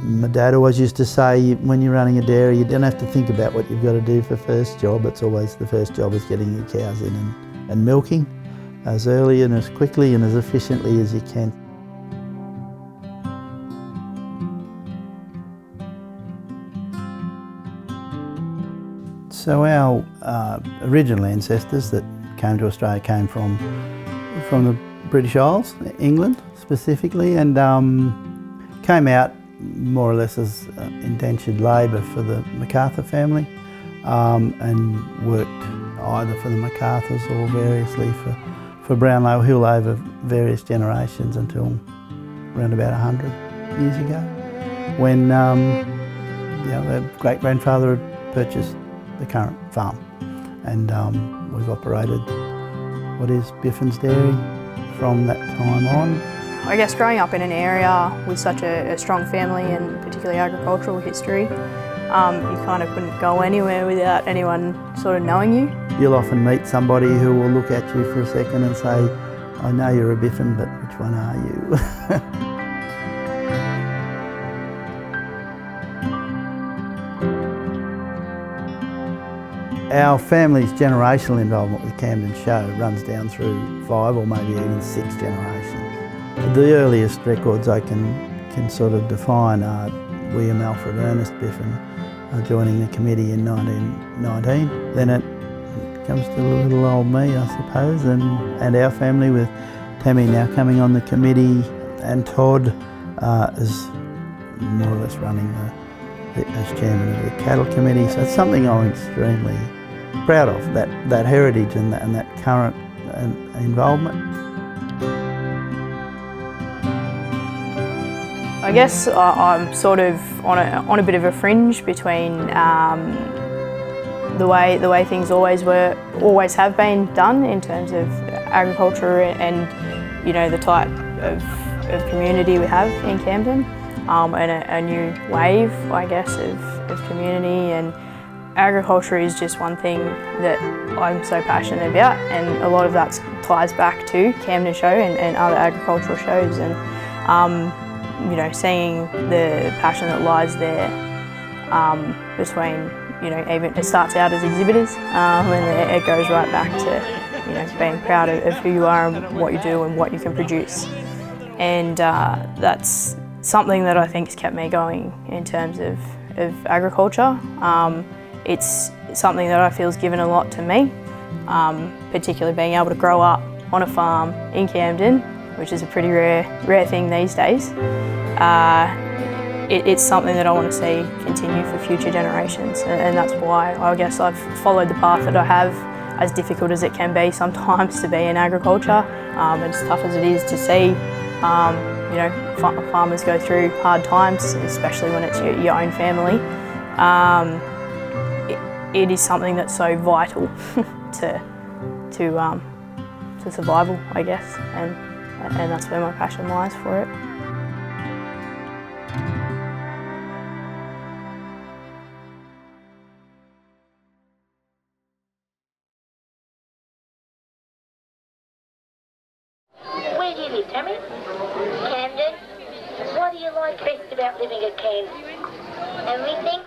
My dad always used to say, when you're running a dairy, you don't have to think about what you've got to do for first job. It's always the first job is getting your cows in and milking as early and as quickly and as efficiently as you can. So our original ancestors that came to Australia came from the British Isles, England specifically, and came out more or less as indentured labour for the MacArthur family, and worked either for the MacArthurs or variously for Brownlow Hill over various generations until around about 100 years ago, when their great-grandfather had purchased the current farm, and we've operated what is Biffin's Dairy from that time on. I guess growing up in an area with such a strong family and particularly agricultural history, you kind of couldn't go anywhere without anyone sort of knowing you. You'll often meet somebody who will look at you for a second and say, I know you're a Biffin, but which one are you? Our family's generational involvement with Camden Show runs down through 5 or maybe even 6 generations. The earliest records I can sort of define are William Alfred Ernest Biffin joining the committee in 1919. Then it comes to little old me, I suppose, and our family with Tammy now coming on the committee, and Todd is more or less running as chairman of the cattle committee. So it's something I'm extremely proud of, that heritage and that current involvement. I guess I'm sort of on a bit of a fringe between the way things always have been done in terms of agriculture and the type of community we have in Camden, and a new wave, I guess, of community. And agriculture is just one thing that I'm so passionate about, and a lot of that ties back to Camden Show and other agricultural shows, and seeing the passion that lies there between, even it starts out as exhibitors, and it goes right back to being proud of who you are and what you do and what you can produce. And that's something that I think has kept me going in terms of agriculture. It's something that I feel has given a lot to me, particularly being able to grow up on a farm in Camden, which is a pretty rare thing these days. It's something that I want to see continue for future generations, and that's why I guess I've followed the path that I have, as difficult as it can be sometimes to be in agriculture, and as tough as it is to see farmers go through hard times, especially when it's your own family. It is something that's so vital to survival, I guess, and that's where my passion lies for it. Where do you live, Tammy? Camden. What do you like best about living at Camden? Everything?